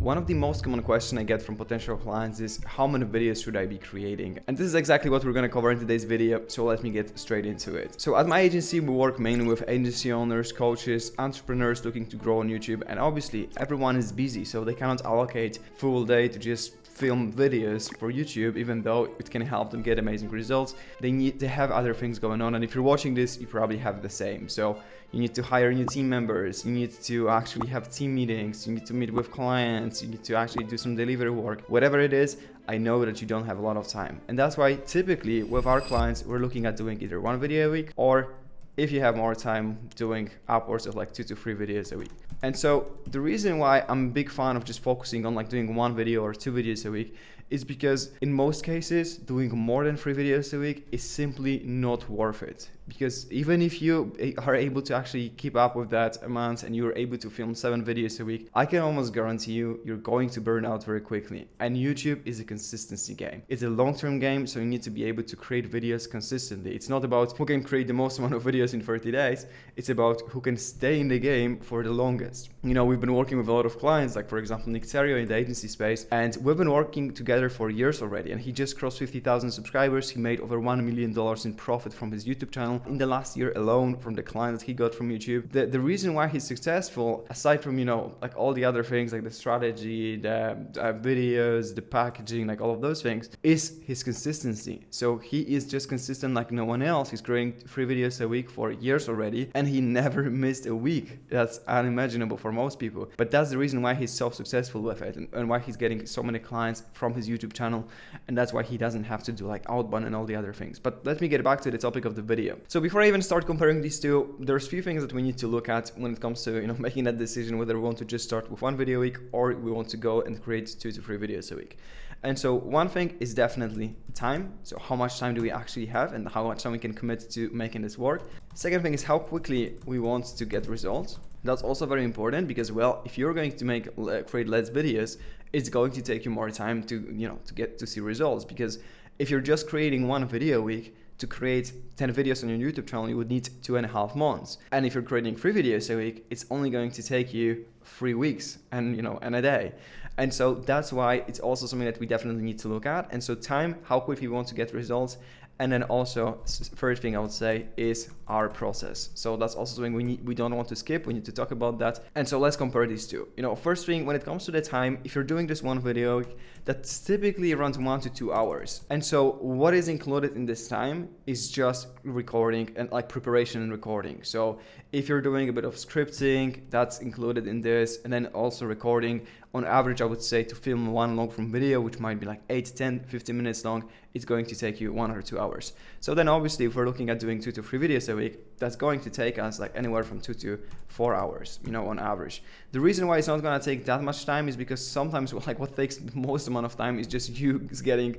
One of the most common questions I get from potential clients is how many videos should I be creating? And this is exactly what we're going to cover in today's video, so let me get straight into it. So at my agency, we work mainly with agency owners, coaches, entrepreneurs looking to grow on YouTube, and obviously everyone is busy, so they cannot allocate full day to just film videos for YouTube, even though it can help them get amazing results. They have other things going on, and if you're watching this, you probably have the same. So you need to hire new team members, you need to actually have team meetings, you need to meet with clients, you need to actually do some delivery work. Whatever it is, I know that you don't have a lot of time. And that's why typically with our clients, we're looking at doing either one video a week, or if you have more time, doing upwards of like 2 to 3 videos a week. And so the reason why I'm a big fan of just focusing on like doing 1 video or 2 videos a week is because in most cases, doing more than 3 videos a week is simply not worth it. Because even if you are able to actually keep up with that amount and you're able to film 7 videos a week, I can almost guarantee you're going to burn out very quickly. And YouTube is a consistency game. It's a long-term game, so you need to be able to create videos consistently. It's not about who can create the most amount of videos in 30 days. It's about who can stay in the game for the longest. You know, we've been working with a lot of clients, like for example, Nick Terrio in the agency space, and we've been working together for years already. And he just crossed 50,000 subscribers. He made over $1 million in profit from his YouTube channel in the last year alone from the client that he got from YouTube. The reason why he's successful, aside from, you know, like all the other things like the strategy, the videos, the packaging, like all of those things, is his consistency. So he is just consistent like no one else. He's creating 3 videos a week for years already, and he never missed a week. That's unimaginable for most people. But that's the reason why he's so successful with it, and why he's getting so many clients from his YouTube channel, and that's why he doesn't have to do like outbound and all the other things. But let me get back to the topic of the video. So before I even start comparing these two, there's a few things that we need to look at when it comes to, you know, making that decision whether we want to just start with 1 video a week or we want to go and create 2 to 3 videos a week. And so one thing is definitely time. So how much time do we actually have and how much time we can commit to making this work. Second thing is how quickly we want to get results. That's also very important because, well, if you're going to create less videos, it's going to take you more time to, you know, to get to see results. Because if you're just creating 1 video a week, to create 10 videos on your YouTube channel, you would need 2.5 months. And if you're creating 3 videos a week, it's only going to take you 3 weeks and, you know, and a day. And so that's why it's also something that we definitely need to look at. And so time, how quickly we want to get results. And then also, third thing I would say is our process. So that's also something we don't want to skip. We need to talk about that. And so let's compare these two. You know, first thing, when it comes to the time, if you're doing just 1 video, that's typically around 1 to 2 hours. And so what is included in this time is just recording and like preparation and recording. So if you're doing a bit of scripting, that's included in this. And then also recording. On average, I would say to film 1 long form video, which might be like 8, 10, 15 minutes long, it's going to take you 1 or 2 hours. So then obviously if we're looking at doing 2 to 3 videos a week, that's going to take us like anywhere from 2 to 4 hours, you know, on average. The reason why it's not going to take that much time is because sometimes like what takes the most amount of time is just you getting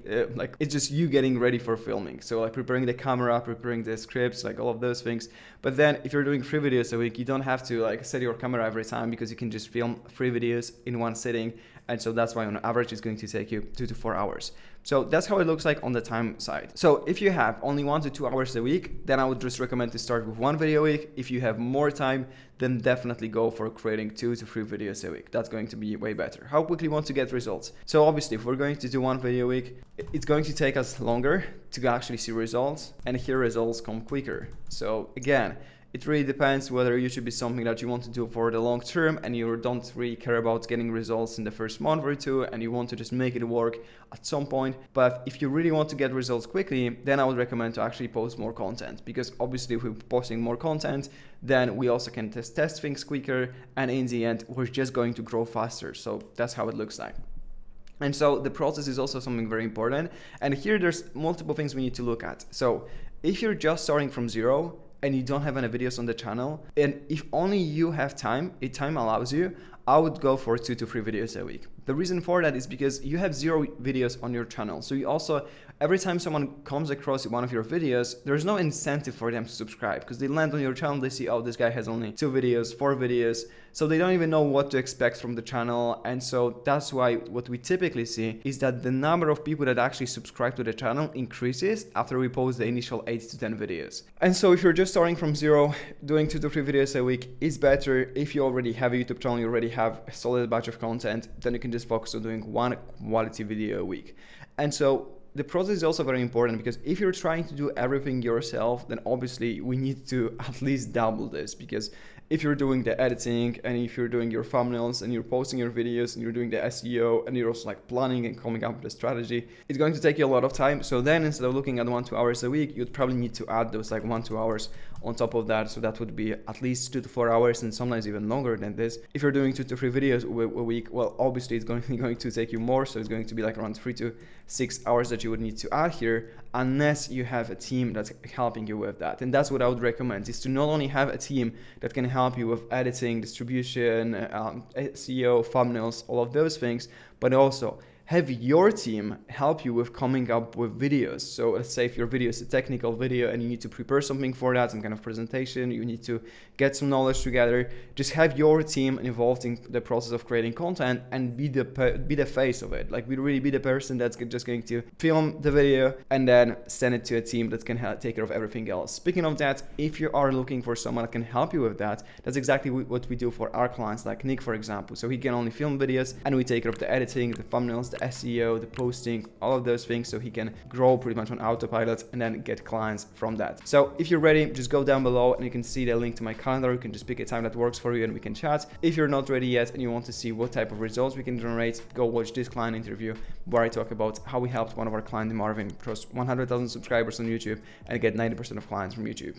getting ready for filming. So like preparing the camera, preparing the scripts, like all of those things. But then if you're doing 3 videos a week, you don't have to like set your camera every time because you can just film 3 videos in one sitting. And so that's why on average it's going to take you 2 to 4 hours. So that's how it looks like on the time side. So if you have only 1 to 2 hours a week, then I would just recommend to start with 1 video a week. If you have more time, then definitely go for creating 2 to 3 videos a week. That's going to be way better. How quickly you want to get results? So obviously if we're going to do 1 video a week, it's going to take us longer to actually see results, and here results come quicker. So again, it really depends whether YouTube is something that you want to do for the long term and you don't really care about getting results in the first month or 2 and you want to just make it work at some point. But if you really want to get results quickly, then I would recommend to actually post more content, because obviously if we're posting more content, then we also can test things quicker, and in the end, we're just going to grow faster. So that's how it looks like. And so the process is also something very important. And here there's multiple things we need to look at. So if you're just starting from zero, and you don't have any videos on the channel, and if only you have time, if time allows you, I would go for 2 to 3 videos a week. The reason for that is because you have 0 videos on your channel. So you also, every time someone comes across one of your videos, there's no incentive for them to subscribe, because they land on your channel, they see, oh, this guy has only 2 videos, 4 videos. So they don't even know what to expect from the channel. And so that's why what we typically see is that the number of people that actually subscribe to the channel increases after we post the initial 8 to 10 videos. And so if you're just starting from zero, doing 2 to 3 videos a week is better. If you already have a YouTube channel, you already have a solid batch of content, then you can just focus on doing 1 quality video a week. And so the process is also very important, because if you're trying to do everything yourself, then obviously we need to at least double this, because if you're doing the editing and if you're doing your thumbnails and you're posting your videos and you're doing the SEO and you're also like planning and coming up with a strategy, it's going to take you a lot of time. So then instead of looking at 1-2 hours a week, you'd probably need to add those like 1-2 hours on top of that. So that would be at least 2 to 4 hours, and sometimes even longer than this. If you're doing 2 to 3 videos a week, well, obviously it's going to take you more. So it's going to be like around 3 to 6 hours that you would need to add here, unless you have a team that's helping you with that. And that's what I would recommend, is to not only have a team that can help you with editing, distribution, SEO, thumbnails, all of those things, but also have your team help you with coming up with videos. So let's say if your video is a technical video and you need to prepare something for that, some kind of presentation, you need to get some knowledge together, just have your team involved in the process of creating content and be the face of it. Like, really be the person that's just going to film the video and then send it to a team that can take care of everything else. Speaking of that, if you are looking for someone that can help you with that, that's exactly what we do for our clients, like Nick, for example. So he can only film videos and we take care of the editing, the thumbnails, the SEO, the posting, all of those things, so he can grow pretty much on autopilot and then get clients from that. So if you're ready, just go down below and you can see the link to my calendar. You can just pick a time that works for you and we can chat. If you're not ready yet and you want to see what type of results we can generate, go watch this client interview where I talk about how we helped one of our clients, Marvin, cross 100,000 subscribers on YouTube and get 90% of clients from YouTube.